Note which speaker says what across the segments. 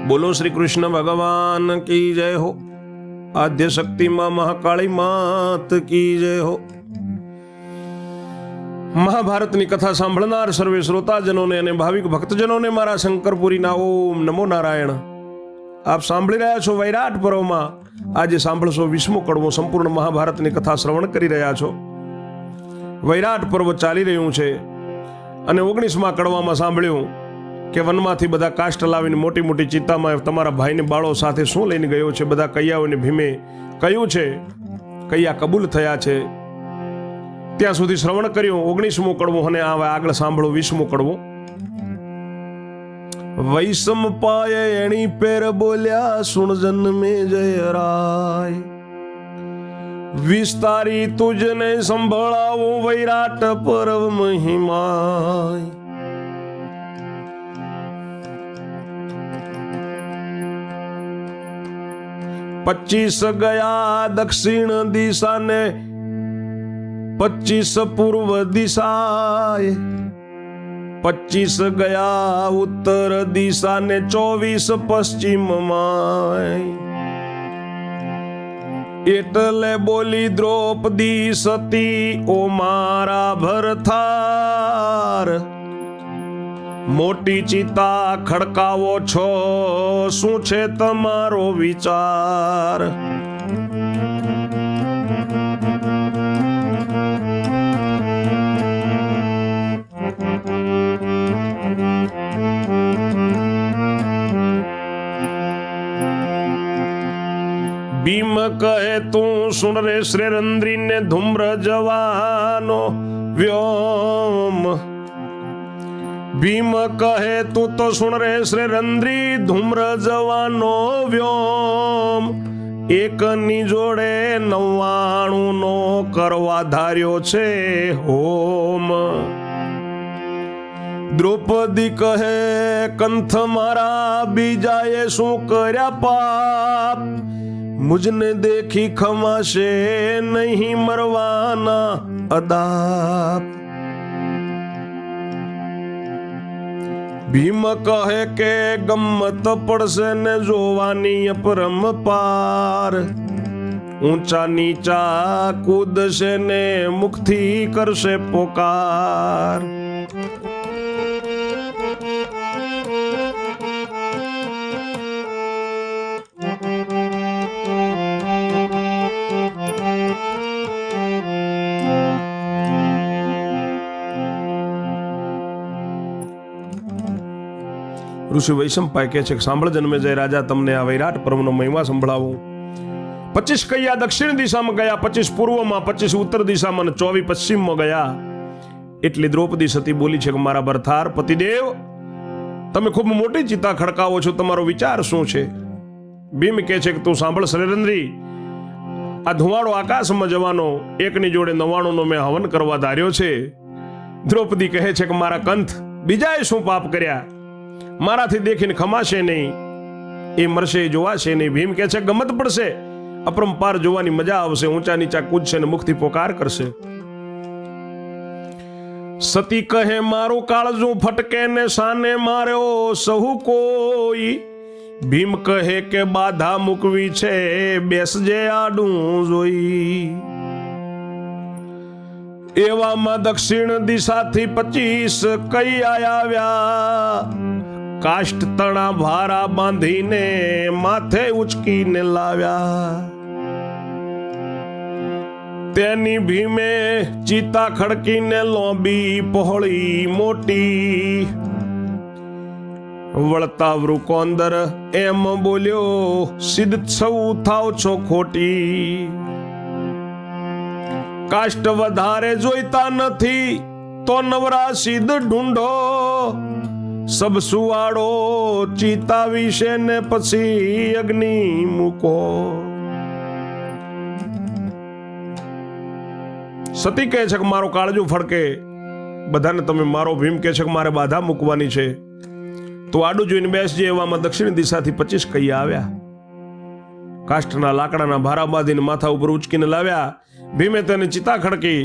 Speaker 1: બોલો શ્રી કૃષ્ણ ભગવાન કી જય હો. આદ્ય શક્તિ માં મહાકાળી માત કી જય હો. મહાભારતની કથા સાંભળનાર સર્વે શ્રોતાજનોને અને ભાવિક ભક્તજનોને મારા શંકરપુરીના ઓમ નમો નારાયણ. આપ સાંભળી રહ્યા છો વૈરાટ પર્વમાં આજે સાંભળશો 20મો કડવો. સંપૂર્ણ મહાભારતની કથા શ્રવણ કરી રહ્યા છો. વૈરાટ પર્વ ચાલી રહ્યું છે અને 19મા કડવામાં સાંભળ્યું કે વનમાંથી બધા કાષ્ટ લાવીને મોટી મોટી ચિત્તામાં તમારા ભાઈને બાળો સાથે શું લઈને ગયો છે. બધા કૈયાઓને ભીમે કહ્યું છે, કૈયા કબૂલ થયા છે. ત્યાં સુધી શ્રવણ કર્યું 19મો કડવો અને આગળ સાંભળો 20મો કડવો. વૈષમ પાય એણી પેર બોલ્યા સુણ જન્મે જય રાય. વિસ્તારી તુજને સંભળાવું વૈરાટ પર્વ મહિમાય. પચીસ ગયા દક્ષિણ દિશાને 25 પૂર્વ દિશાએ. 25 ગયા ઉત્તર દિશાને 24 પશ્ચિમમાં. એટલે બોલી દ્રૌપદી સતી ઓ મારા ભરથાર, મોટી ચિતા ખડકાવો છો શું છે તમારો વિચાર. ભીમ કહે તું સુન રે શ્રેરંદ્રી ને ધૂમ્ર જવાનો વ્યોમ. ભીમ કહે તું તો સુણ રે શ્રેરંદ્રી ધૂમ્ર જવાનો વ્યોમ. એકની જોડે 99 નો કરવા ધાર્યો છે હોમ. દ્રૌપદી કહે કંથ મારા બીજાએ શું કર્યા પાપ. મુજને દેખી ખમાશે નહીં મરવાના અદાપ. ભીમ કહે કે ગમ્મત પડશે ને જોવાની અપરંપાર. ઊંચા નીચા કૂદશે ને મુખથી કરશે પોકાર. ઋષિ વૈશંપાય કહે છે કે સાંભળ જન્મે જય રાજા, તમને આ વૈરાટ પર્વનો મહિમા સંભળાવું. 25 કૈયા દક્ષિણ દિશામાં ગયા, 25 પૂર્વમાં, 25 ઉત્તર દિશામાં અને 24 પશ્ચિમમાં ગયા. એટલે દ્રૌપદી સતી બોલી છે કે મારા ભરથાર પતિદેવ, તમે ખૂબ મોટી ચિતા ખડકાવો છો, તમારો વિચાર શું છે. ભીમ કહે છે કે તું સાંભળ શ્રેરંદ્રી, આ ધુવાડો આકાશમાં જવાનો, એકની જોડે 99 નો મેં હવન કરવા ધાર્યો છે. દ્રૌપદી કહે છે કે મારા કંથ બીજાએ શું પાપ કર્યા, મારાથી દેખીને ખમાશે નહીં, એ મરશે જોવાશે નહીં. ભીમ કહે છે ગમત પડશે, અપરંપાર જોવાની મજા આવશે. ઊંચા નીચા કૂદશે ને મુખથી પોકાર કરશે. સતી કહે મારું કાળજું ફટકે ને સાને માર્યો સહુ કોઈ. ભીમ કહે કે બાધા મૂકવી છે બેસજે આડું જોઈ. એવામાં દક્ષિણ દિશાથી 25 કૈયા આવ્યા. કાષ્ટ તણા ભારા બાંધીને માથે ઉચકીને લાવ્યા. તેની ભીમે ચિતા ખડકીને લોંબી પહોળી મોટી. વળતા વૃકોંદર એમ બોલ્યો સિદ્ધ સૌ થાવ છો ખોટી. કાષ્ટ વધારે જોઈતા નથી તો નવરા સિદ્ધ ઢૂંઢો. સબ સુવાડો ચિતા વિશે ને પછી અગ્નિ મૂકો. સતી કહે છે કે મારો કાળજું ફડકે, બધાને તમે મારો. ભીમ કહે છે કે મારે બાધા મૂકવાની છે, તો આડું જોઈને બેસજે. એવામાં દક્ષિણ દિશાથી 25 કૈયા આવ્યા. કાષ્ટના લાકડાના ભારા બાંધીને માથા ઉપર ઉચકીને લાવ્યા. ભીમે તેને ચિતા ખડકી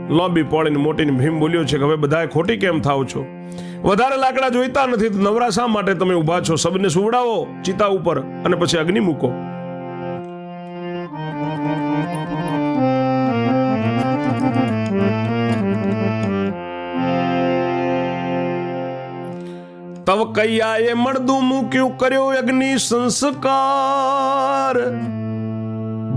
Speaker 1: લોબી પોળીને મોટીને ભીમ બોલ્યો છે કે હવે બધાએ ખોટી કેમ થાવ છો? વધારે લાકડા જોઈતા નથી તો નવરા શા માટે તમે ઊભા છો? સબને સુવડાવો ચિતા ઉપર અને પછી અગ્નિ મૂકો. તવ કૈયાએ મળદું મૂક્યું, કર્યો અગ્નિ સંસ્કાર.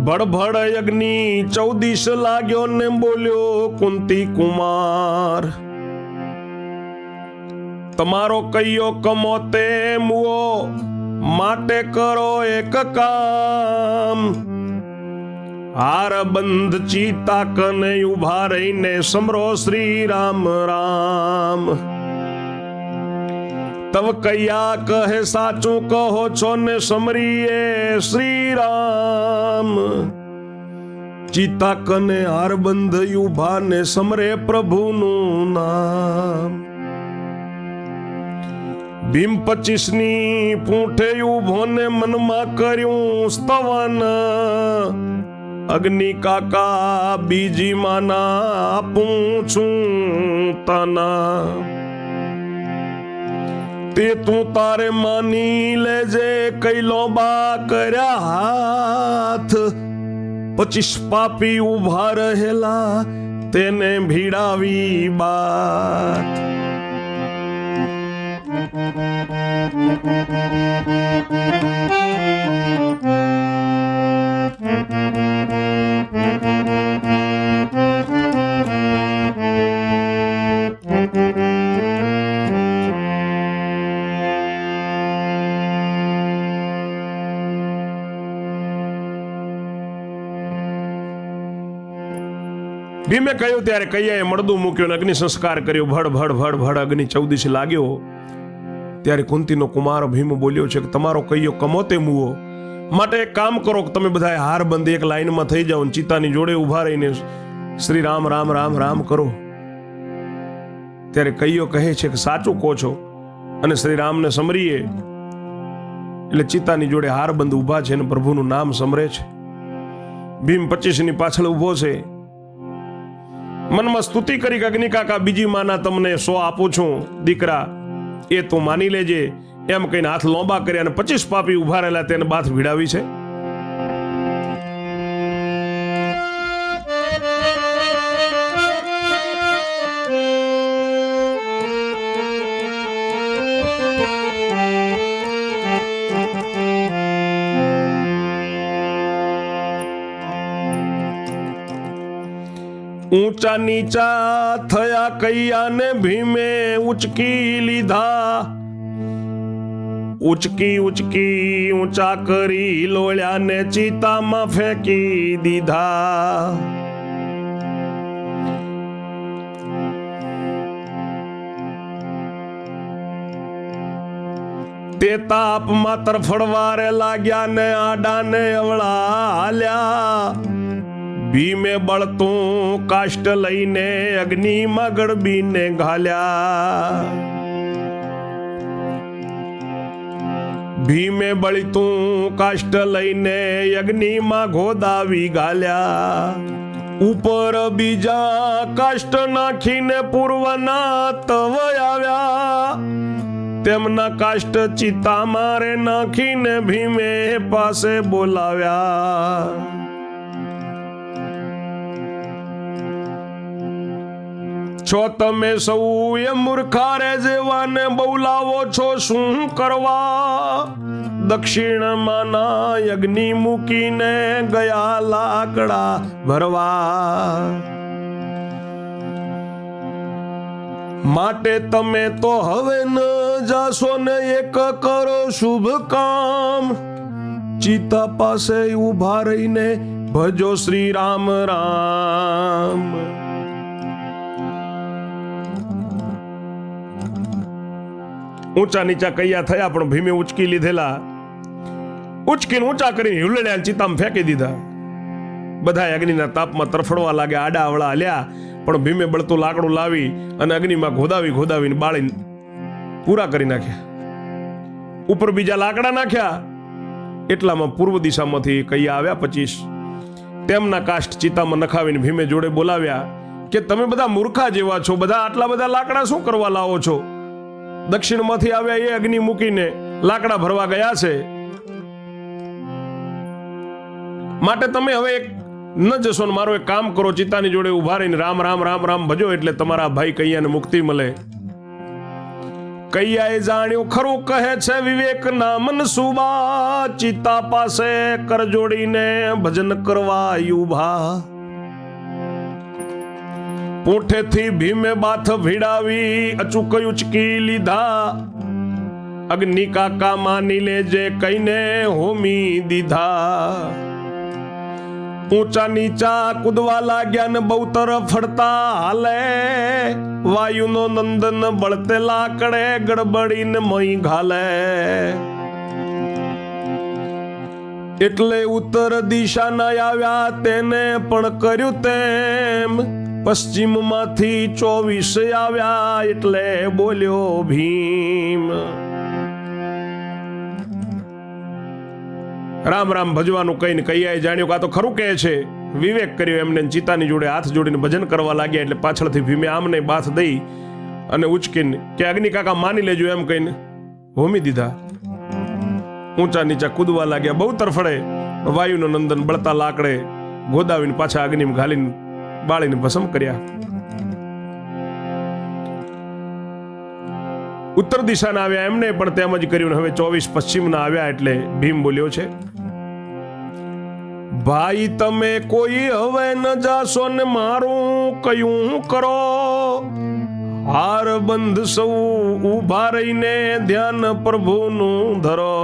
Speaker 1: ભડભડ અગ્નિ 14 લાગ્યો ને બોલ્યો કુંતી કુમાર. તમારો કૈયો કમોતે મુઓ, માટે કરો એક કામ. હાર બંધ ચિતા કને ઉભા રહીને સમરો શ્રી રામ રામ. તવ કૈયા કહે સાચું કહો છો ને સમરીએ શ્રી રામ. ચિતા કને હાર બંધ ઉભા ને સમરે પ્રભુનું નામ. ભીમ 25ની પૂંઠે ઉભો ને મનમાં કર્યું સ્તવન. અગ્નિ કાકા બીજી માના આપું છું તના. તે તું તારે માની લેજે કઈ લોબા કર્યા હાથ. 25 પાપી ઉભા રહેલા તેને ભીડાવી બાત. ભીમે કહ્યું ત્યારે કૈયાએ મળદું મૂક્યું, અગ્નિ સંસ્કાર કર્યો. ભડ ભડ ભડ ભડ અગ્નિ 14 લાગ્યો. ત્યારે કુંતીનો કુમાર ભીમ બોલ્યો છે કે તમારો કૈયો કમોતે મુવો, માટે એક કામ કરો કે તમે બધાએ હાર બંધ એક લાઈનમાં થઈ જાઓ, ચિતાની જોડે ઊભા રહીને શ્રી રામ રામ રામ રામ કરો. ત્યારે કૈયો કહે છે કે સાચું કહો છો, અને શ્રી રામને સમરીએ એટલે ચિતાની જોડે હાર બંધ ઊભા છે અને પ્રભુનું નામ સમરે છે. ભીમ 25ની પાછળ ઊભો છે, મનમાં સ્તુતિ કરી કે અગ્નિ કાકા બીજી માના તમને 100 આપું છું દીકરા, એ તું માની લેજે. એમ કહીને હાથ લોંબા કર્યા અને 25 પાપી ઉભા રહેલા તેને બાથ ભીડાવી છે. ઊંચા નીચા થયા કૈયાને ભીમે ઉચકી લીધા. ઉચકી ઉચકી ઊંચા કરી લોળ્યાને ચિતામાં ફેંકી દીધા. તે તાપમાં તરફડવારે લાગ્યા ને આડાને અવળા હાલ્યા. ભીમે બળતું કાષ્ટ લઈને અગ્નિમાં ગળબીને ઘાલ્યા. ભીમે બળતું કાષ્ટ લઈને અગ્નિમાં ગોદાવી ઘાલ્યા. ઉપર બીજા કાષ્ટ નાખીને પૂર્વના તવ આવ્યા. તેમના કાષ્ટ ચિતા મારે નાખીને ભીમે પાસે બોલાવ્યા. છો તમે સૌ એ મૂર્ખારે જેવાને બોલાવો છો શું કરવા? દક્ષિણમાંના અગ્નિ મૂકીને ગયા લાકડા ભરવા. માટે તમે તો હવે ન જાશો ને એક કરો શુભ કામ. ચિતા પાસે ઉભા રહીને ભજો શ્રી રામ રામ. ઊંચા નીચા કૈયા થયા પણ ભીમે ઉચકી લીધેલા. ઉચકીને ઊંચા કરીને હુલડ્યા ચિતામાં ફેંકી દીધા. બધા અગ્નિના તાપમાં તરફડવા લાગ્યા, આડા અવળા હાલ્યા. પણ ભીમે બળતું લાકડું લાવી અને અગ્નિમાં ઘોદાવીને બાળીને પૂરા કરી નાખ્યા. ઉપર બીજા લાકડા નાખ્યા. એટલામાં પૂર્વ દિશામાંથી કૈયા આવ્યા 25. તેમના કાષ્ટ ચિતામાં નખાવીને ભીમે જોડે બોલાવ્યા. કે તમે બધા મૂર્ખા જેવા છો, બધા આટલા બધા લાકડા શું કરવા લાવો છો? દક્ષિણમાંથી આવ્યા એ અગ્નિ મૂકીને લાકડા ભરવા ગયા છે, માટે તમે હવે એક ન જશો ને મારો એક કામ કરો, ચિતાની જોડે ઉભા રહીને રામ રામ રામ રામ ભજો, એટલે તમારા ભાઈ કૈયાને મુક્તિ મળે. કૈયાએ જાણ્યું ખરું કહે છે વિવેક ના મનસુબા, ચિતા પાસે કર જોડીને ભજન કરવા ઉભા. પૂંઠેથી ભીમે બાથ ભીડાવી અચૂક ઉચકી લીધા, અગ્નિ કાકા માની લેજે કઈને હોમી દીધા. ઊંચા નીચા કૂદવા લાગ્યા ને બહુ તરફ ફરતા હાલે, વાયુનો નંદન બળતે લાકડે ગડબડીને મહી ઘાલે. એટલે ઉત્તર દિશા ના આવ્યા તેને પણ કર્યું તેમ, પશ્ચિમ માંથી 24 આવ્યા એટલે બોલ્યો ભીમ. રામ રામ ભજવાનું કહીને કૈયાએ જાણ્યું કે આ તો ખરું કહે છે. વિવેક કર્યો એમને, ચિતાની જોડે હાથ જોડીને ભજન કરવા લાગ્યા. એટલે પાછળથી ભીમે આમને બાથ દઈ અને ઉચકીને કે અગ્નિ કાકા માની લેજો એમ કહીને હોમી દીધા. ઊંચા નીચા કૂદવા લાગ્યા, બહુ તરફડે વાયુનો નંદન બળતા લાકડે ગોદાવીને પાછા અગ્નિમાં ઘાલીને બાળીને ભસ્મ કર્યા. ઉત્તર દિશાના આવ્યા એમને પણ તેમ જ કર્યું. હવે 24 પશ્ચિમના આવ્યા એટલે ભીમ બોલ્યો છે, ભાઈ તમે કોઈ હવે ન જાશો ને મારું કયું કરો. હાર બંધ સૌ ઉભા રહીને ધ્યાન પ્રભુનું ધરો.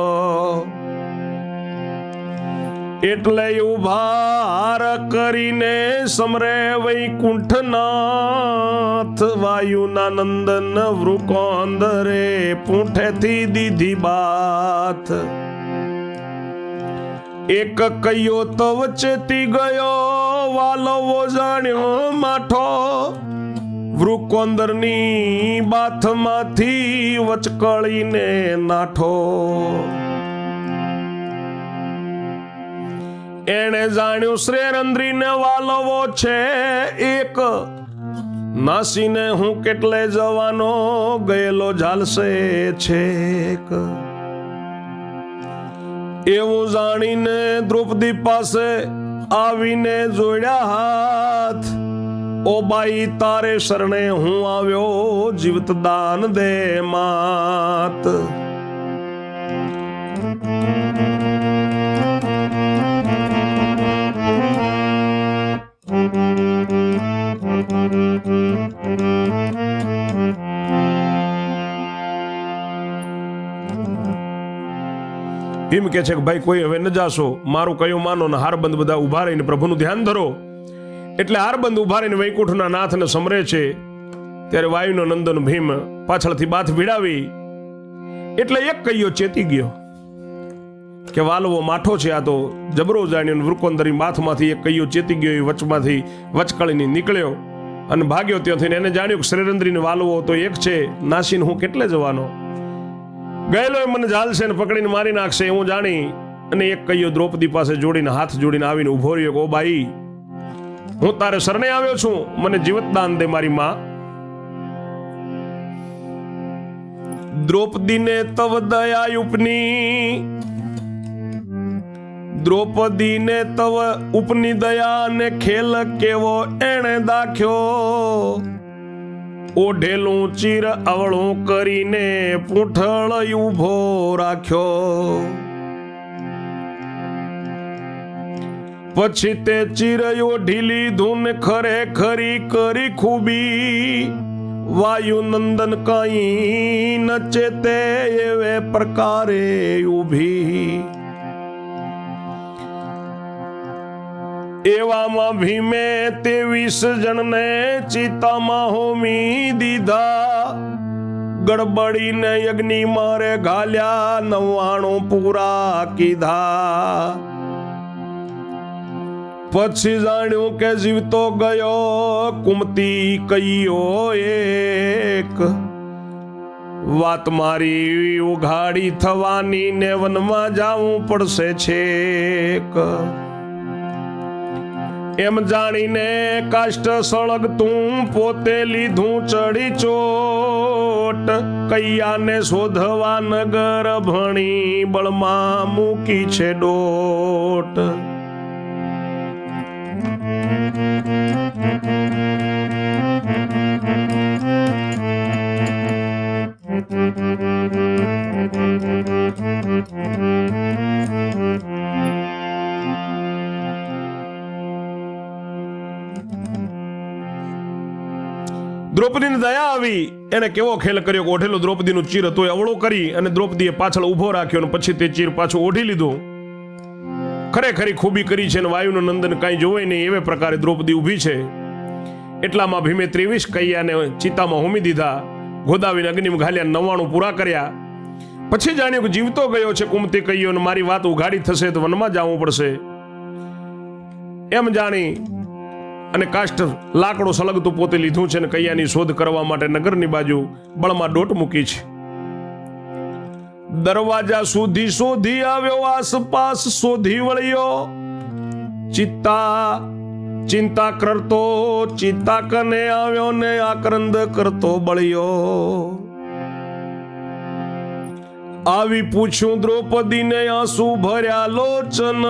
Speaker 1: એટલે ઉભા હાર કરીને સમરે વૈકુંઠનાથ, વાયુના નંદન વૃકોંદરે પૂંઠેથી દીધી બાથ. એક કૈયો તો વચ્ચેથી ગયો, વાલવો જાણ્યો માઠો, વૃકોંદરની બાથમાંથી વચકળીને નાઠો. એણે જાણ્યું શ્રેરંદ્રીને વાલવો છે એક, નાસીને હું કેટલે જવાનો ગયેલો ઝાલશે છેક. એવું જાણીને દ્રૌપદી પાસે આવીને જોડ્યા હાથ, ઓ બાઈ તારે શરણે હું આવ્યો, જીવત દાન દે માત. ભીમ કે છે કે ભાઈ કોઈ હવે ન જાશો, મારું કયું માનો ને હારબંધ બધા ઉભા રહીને પ્રભુનું ધ્યાન ધરો. એટલે હારબંધ ઉભા રહીને વૈકુંઠના નાથને સમરે છે. ત્યારે વાયુનો નંદન ભીમ પાછળથી બાથ ભીડાવી એટલે એક કૈયો ચેતી ગયો કે વાલવો માઠો છે, આ તો જબરો જાણ્યો. વૃકોંદરી માથમાંથી એક કૈયો ચેતી ગયો, એ વચમાંથી વચકળીને નીકળ્યો અને ભાગ્યો ત્યાંથી. એને જાણ્યું કે શ્રેરંદ્રીને વાલવો તો એક છે, નાસીને હું કેટલે જવાનો, ગયેલો એ મને ઝાલશે ને પકડીને મારી નાખશે એવું જાણી અને એક કૈયો દ્રૌપદી પાસે જોડીને હાથ જોડીને આવીને ઉભો રહ્યો. ઓ બાઈ હું તારે શરણે આવ્યો છું, મને જીવત દાન દે મારી માં. દ્રૌપદીને તવ દયા ઉપની, દ્રૌપદીને તવ ઉપની દયા ને ખેલ કેવો એણે દાખ્યો. ઓઢેલું ચીર અવળું કરીને પૂંઠળ ઉભો રાખ્યો. પછી તે ચીરયો ઢીલી ધૂન ખરેખરી કરી ખૂબી, વાયુ નંદન કઈ નચે તે એવે પ્રકારે ઉભી. એવામાં ભીમે 23 જણને ચિતામાં હોમી દીધા, ગડબડીને અગ્નિ મારે ઘાલ્યા 99 પૂરા કીધા. પછી જાણ્યું કે જીવતો ગયો કુમતી કૈયો એક, વાત મારી ઉઘાડી થવાની ને વનમાં જાવું પડશે છેક. એમ જાણીને કાષ્ટ સળગતું પોતે લીધું ચડી ચોટ, કૈયાને શોધવા નગર ભણી બળમાં મૂકી છે ડોટ. દ્રૌપદીને દયા આવી, એને કેવો ખેલ કર્યો કે ઓઢેલો દ્રૌપદીનું ચીર હતું એ અવળો કરી અને દ્રૌપદીએ પાછળ ઊભો રાખ્યો અને પછી તે ચીર પાછું ઓઢી લીધું. ખરેખરી ખૂબી કરી છે અને વાયુનું નંદન કાંઈ જોવે નહીં એવે પ્રકારે દ્રૌપદી ઊભી છે. એટલામાં ભીમે 23 કૈયાને ચિતામાં હોમી દીધા, ગોદાવીને અગ્નિમાં ઘાલ્યા, 99 પૂરા કર્યા. પછી જાણ્યું કે જીવતો ગયો છે કુંતી કૈયો ને મારી વાત ઉઘાડી થશે તો વનમાં જવું પડશે. એમ જાણી અને કાષ્ટ લાકડો સળગતું પોતે લીધું છે અને કૈયાની શોધ કરવા માટે નગરની બાજુ બળમાં ડોટ મૂકી છે. દરવાજા સુધી શોધી આવ્યો, આસપાસ શોધી વળ્યો, ચિંતા કરતો ચિત્તા કને આવ્યો ને આક્રંદ કરતો બળ્યો. આવી પૂછ્યું દ્રૌપદીને આંસુ ભર્યા લોચન,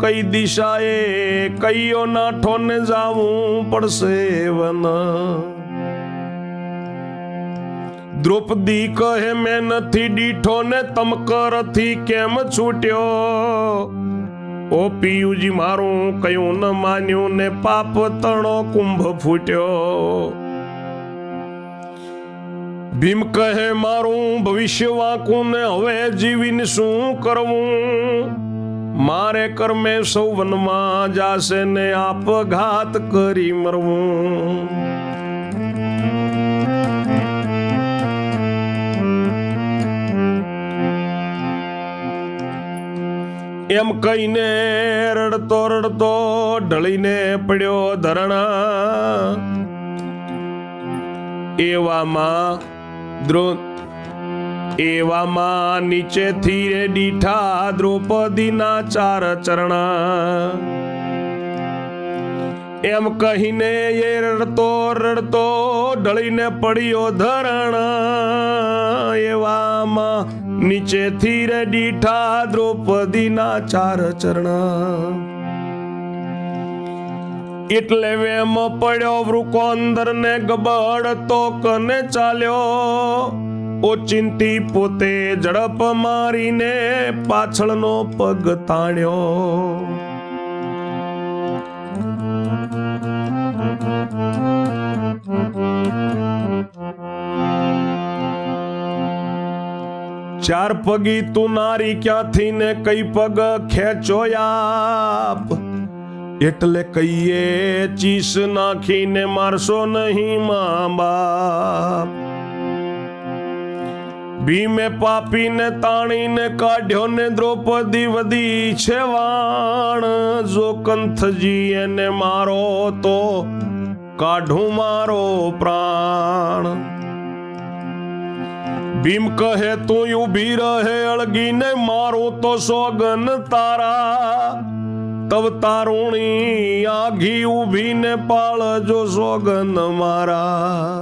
Speaker 1: કઈ દિશાએ કઈયો નાઠો ને જાવું પડશે વન. દ્રૌપદી કહે મેં નથી દીઠો ને તમકરથી કેમ છૂટ્યો. ઓ પિયુજી મારું કયું ન માન્યું ને પાપ તણો કુંભ ફૂટ્યો. ભીમ કહે મારું ભવિષ્ય વાંકું ને હવે જીવીને શું કરવું. મારે કર્મે સૌ વનમાં જાશે ને આપઘાત કરી મરવું. એમ કહીને રડતો રડતો ઢળીને પડ્યો ધરણા. એવામાં નીચેથી રે દીઠા દ્રૌપદીના 4 ચરણા. એમ કહીને એ રડતો રડતો ઢળીને પડ્યો ધરણા. એવામાં નીચેથી રે દીઠા દ્રૌપદીના 4 ચરણા. એટલે વેમ પડ્યો વૃકોંદર ને ગબડતો કને ચાલ્યો. ઓચિંતી પોતે ઝડપ મારીને પાછળનો પગ તાણ્યો. ચાર પગી તું નારી ક્યાંથી ને કઈ પગ ખેંચો આપ. એટલે કહીએ ચીસ નાખીને મારશો નહીં મા બાપ. ભીમે પાપીને તાણીને કાઢ્યો ને દ્રૌપદી વધી છે વાણ. જો કંથજી એને મારો તો કાઢું મારો પ્રાણ. ભીમ કહે તું ઊભી રહે અળગીને મારું તો સોગન તારા. તવ તારુણી આઘી ઊભીને પાળજો સોગન મારા.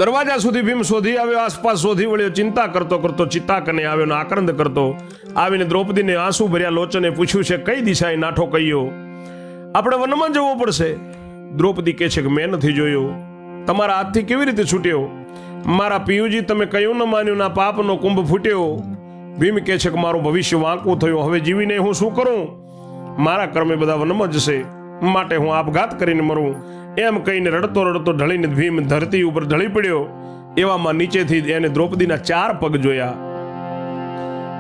Speaker 1: દરવાજા સુધી ભીમ શોધી આવ્યો, આસપાસ શોધી વળ્યો, ચિંતા કરતો કરતો ચિત્તા કને આવ્યો ને આક્રંદ કરતો આવીને દ્રૌપદીને આંસુ ભર્યા લોચને પૂછ્યું છે કઈ દિશાએ નાઠો કહીયો. આપણે વનમાં જવું પડશે. દ્રૌપદી કહે છે કે મેં નથી જોયો. તમારા હાથથી કેવી રીતે છૂટ્યો? મારા પિયુજી તમે કયું ન માન્યું ના પાપનો કુંભ ફૂટ્યો. ભીમ કહે છે કે મારું ભવિષ્ય વાંકું થયું, હવે જીવીને હું શું કરું? મારા કર્મે બધા વનમાં જશે, માટે હું આપઘાત કરીને મરું. એમ કહીને રડતો રડતો ઢળીને ભીમ ધરતી ઉપર ઢળી પડ્યો. એવામાં નીચેથી એને દ્રૌપદીના 4 પગ જોયા.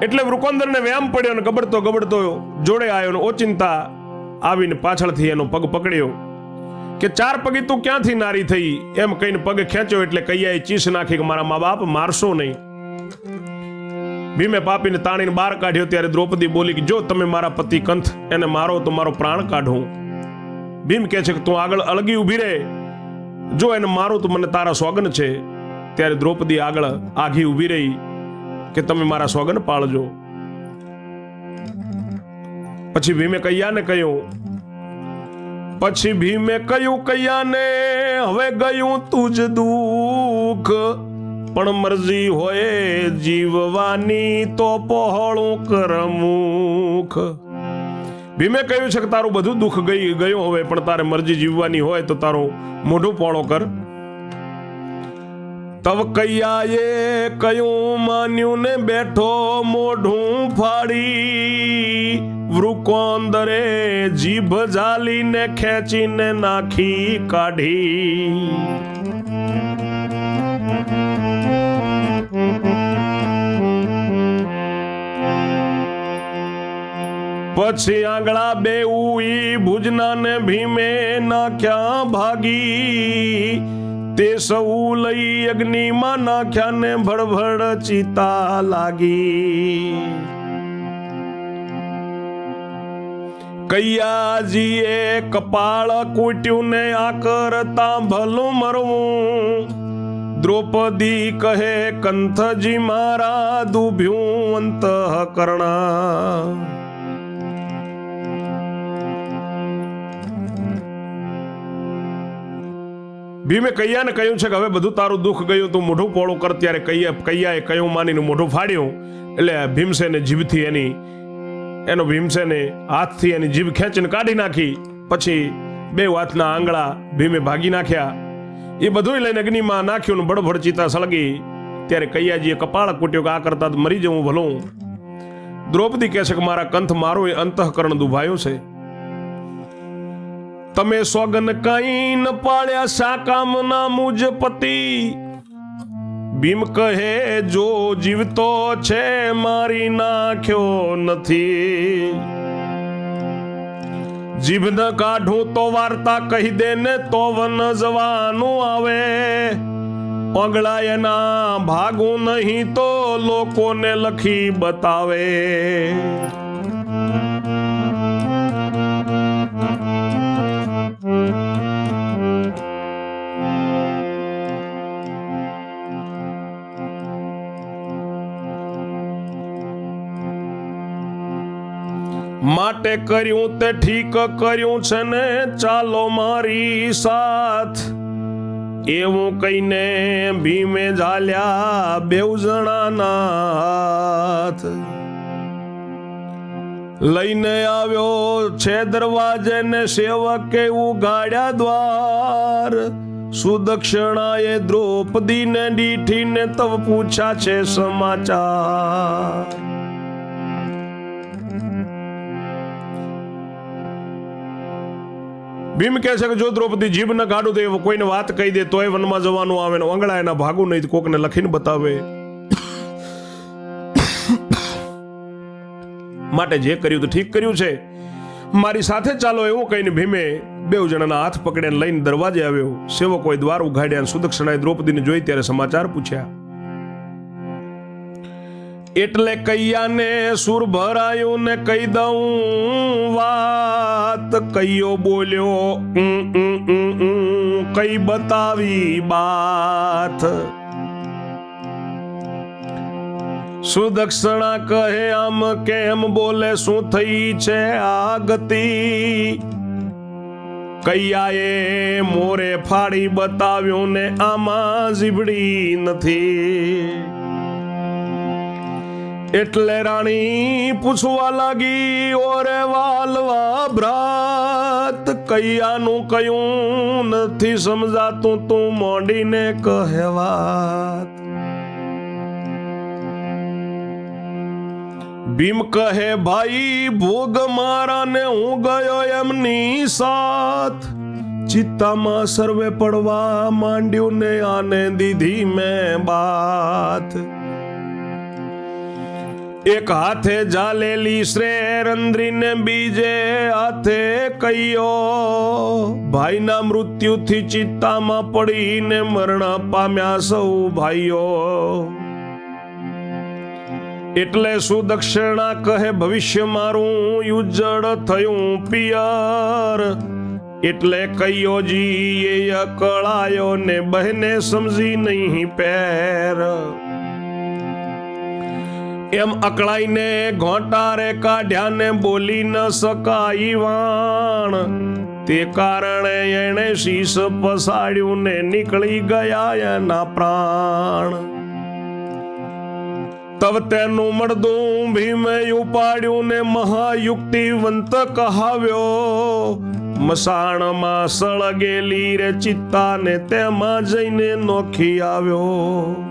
Speaker 1: એટલે વૃકોંદરને વ્યામ પડ્યો ને ગબડતો ગબડતો જોડે આવ્યો ને ઓચિંતા આવીને પાછળથી એનો પગ પકડ્યો કે 4 પગી તું ક્યાંથી નારી થઈ એમ કહીને પગ ખેંચ્યો એટલે કૈયાએ ચીસ નાખી કે મારા મા બાપ મારશો નહીં. ભીમે પાપીને તાણીને બહાર કાઢ્યો ત્યારે દ્રૌપદી બોલી કે જો તમે મારા પતિ કંથ એને મારો તો મારો પ્રાણ કાઢું. ભીમ કહે છે કે તું આગળ અળગી ઊભી રહે, જો એને મારું તો મને તારા સોગન છે. ત્યારે દ્રૌપદી આગળ આઘી ઊભી રહી કે તમે મારા સોગન પાળજો. પછી ભીમે કૈયાને કહ્યું કૈયાને હવે ગયું તુજ દુઃખ, પણ મરજી હોય જીવવાની તો પહોળું કર મુખ. ભીમે કહ્યું છે કે તારું બધું દુઃખ ગયું હવે, પણ તારે મરજી જીવવાની હોય તો તારું મોઢું પોળો કર. તવ કૈયાએ કયું માન્યું ને બેઠો મોઢું ફાડી, વૃકોંદરે જીભ ઝાલીને ખેંચીને નાખી કાઢી. પછી આંગળા બેઉઈ ભુજના ને ભીમે નાખ્યા ભાગી, તે સૌ લઈ અગ્નિમાં નાખ્યા ને ભડભડ ચિતા લાગી. કૈયાજીએ કપાળ કૂટ્યું ને આ કરતા ભલું મરવું, દ્રૌપદી કહે કંથજી મારા દુભ્યું અંતઃકરણા. ભીમે કૈયાને કહ્યું છે કે હવે બધું તારું દુઃખ ગયું, તું મોઢું પોળું કર. ત્યારે કૈયાએ કયું માનીને મોઢું ફાડ્યું એટલે ભીમસેને જીભથી એનો ભીમસેને હાથથી એની જીભ ખેંચીને કાઢી નાખી. પછી 2 હાથના આંગળા ભીમે ભાગી નાખ્યા. એ બધું લઈને અગ્નિમાં નાખ્યું ને બળભડ ચિતા સળગી. ત્યારે કૈયાજીએ કપાળ કૂટ્યો કે આ કરતા મરી જવું ભલું. દ્રૌપદી કહે છે કે મારા કંથ મારો એ અંતઃકરણ દુભાયું છે. તમે સોગન કઈ ન પાળ્યા શા કામના મુજ પતિ. ભીમ કહે જો જીવતો છે મારી નાખ્યો નથી. જીભ ન કાઢું તો વાર્તા કહી દે ને તો વન જવાનું આવે. પગલા એના ભાગું નહીં તો લોકોને લખી બતાવે. માટે કર્યું તે ઠીક કર્યું છે ને ચાલો મારી સાથ. એવું કહીને ભીમે ઝાલ્યા 2 જણાના હાથ. લઈને આવ્યો છે દરવાજે ને સેવકે ઉગાડ્યા દ્વાર. સુદક્ષિણાએ દ્રૌપદીને દીઠીને તવ પૂછ્યા છે સમાચાર. ભીમ કહે છે કે જો દ્રૌપદી જીભ ન કાઢું તો કોઈને વાત કહી દે તોય વનમાં જવાનું આવે ને અંગળા એના ભાગું નહીં કોકને લખીને બતાવે. માટે જે કર્યું તો ઠીક કર્યું છે, મારી સાથે ચાલો એવું કહીને ભીમે 2 જણાના હાથ પકડ્યા લઈને દરવાજે આવ્યો. સેવકોએ દ્વાર ઉઘાડ્યા. સુદક્ષિણાએ દ્રૌપદીને જોઈ ત્યારે સમાચાર પૂછ્યા. એટલે કૈયાને સુર ભરાયું ને કહી દઉં વાત. કૈયો બોલ્યો કઈ બતાવી બાત. સુદક્ષિણા કહે આમ કેમ બોલે શું થઈ છે આ ગતિ. કૈયાએ મોરે ફાડી બતાવ્યું ને આમાં જીભડી નથી. એટલે રાણી પૂછવા લાગી ઓરે વાલવા ભ્રાત. કૈયાનું કયું નથી સમજાતું તું મોડીને કહેવાત. ભીમ કહે ભાઈ ભોગ મારા ને હું ગયો એમની સાથ. ચિત્તામાં સર્વે પડવા માંડ્યું ને આને દીધી મેં બાત. એક હાથે જાલેલી શ્રેરંદ્રી ને બીજે હાથે કૈયો, ભાઈના મૃત્યુથી ચિત્તામાં પડીને મરણ પામ્યા સૌ ભાઈઓ. એટલે સુદક્ષિણા કહે ભવિષ્ય મારું ઉજ્જડ થયું પિયર. એટલે કૈયોજી એ અકળાયો ને બહેને સમજી નહીં પેર. એમ અકળાઈને ઘોંટારે કાઢ્યા ને બોલી ન શકાય વાણ. તે કારણે એણે શીશ પસાડ્યું ને નીકળી ગયા એના પ્રાણ. તબ તેનું મળદું ભીમે ઉપાડ્યું ને મહાયુક્તિવંત કહાવ્યો. મસાણમાં સળગેલી રે ચિત્તા ને તેમાં જઈને નોખી આવ્યો.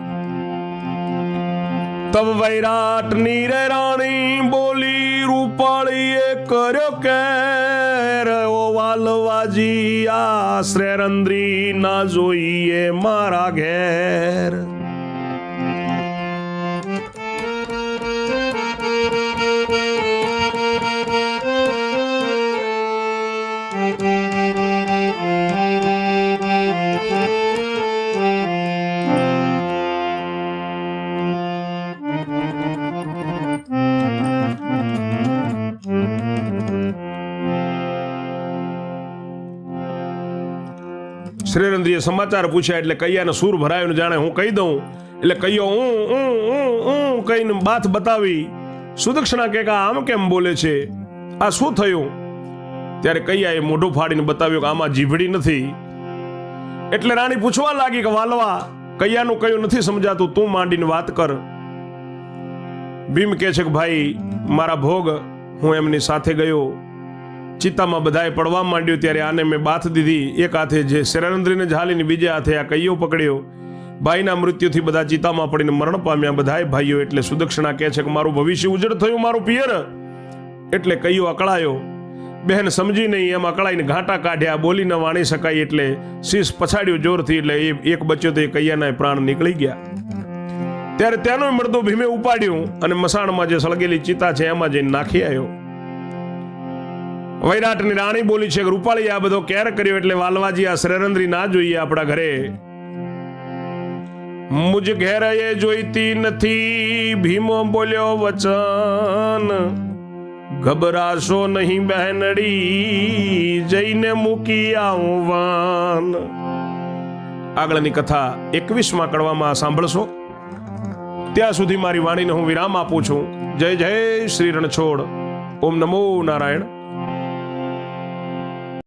Speaker 1: તબ વૈરાટની રે રાણી બોલી રૂપાળીએ કર્યો કે ઓ વાલવાજી આ શ્રેરંદ્રી ના જોઈએ મારા ઘેર. શ્રેરંદ્રીએ સમાચાર પૂછ્યા એટલે કૈયાને સૂર ભરાયો જાણે હું કહી દઉં. એટલે કૈયો હું કહીને બાથ બતાવી. સુદક્ષિણા કે આમ કેમ બોલે છે, આ શું થયું? ત્યારે કૈયાએ મોઢું ફાડીને બતાવ્યું કે આમાં જીભડી નથી. એટલે રાણી પૂછવા લાગી કે વાલવા કૈયાનું કયું નથી સમજાતું, તું માંડીને વાત કર. ભીમ કહે છે કે ભાઈ મારા ભોગ હું એમની સાથે ગયો, ચિત્તામાં બધાએ પડવા માંડ્યું ત્યારે આને મેં બાથ દીધી. એક હાથે જે શ્રેરંદ્રીને ઝાલીને બીજા હાથે આ કૈયો પકડ્યો. ભાઈના મૃત્યુથી બધા ચિત્તામાં પડીને મરણ પામ્યા બધાએ ભાઈઓ. એટલે સુદક્ષિણા કહે છે કે મારું ભવિષ્ય ઉજળ થયું મારું પિયર. એટલે કૈયો અકળાયો. બહેન સમજી નહીં એમ અકળાઈને ઘાંટા કાઢ્યા, બોલી ન વાણી શકાય એટલે શીશ પછાડ્યું જોરથી. એટલે એક બચ્યો તો એ કૈયાના પ્રાણ નીકળી ગયા. ત્યારે તેનું મળદું ભીમે ઉપાડ્યું અને મસાણમાં જે સળગેલી ચિતા છે એમાં જઈને નાખી આવ્યો. વૈરાટની રાણી બોલી છે કે રૂપાળી આ બધો કેર કર્યો એટલે વાલવાજી આ શ્રેરંદ્રી ના જોઈએ આપણા ઘરે. મુજ ઘેર એ જોઈતી નથી ભીમો બોલ્યો વચન. ગભરાશો નહીં બહેનડી જઈને મૂકી આવું વાન. આગળની કથા 21મા કડવામાં સાંભળશો. ત્યાં સુધી મારી વાણીને હું વિરામ આપું છું. જય જય શ્રી રણછોડ. ઓમ નમો નારાયણ.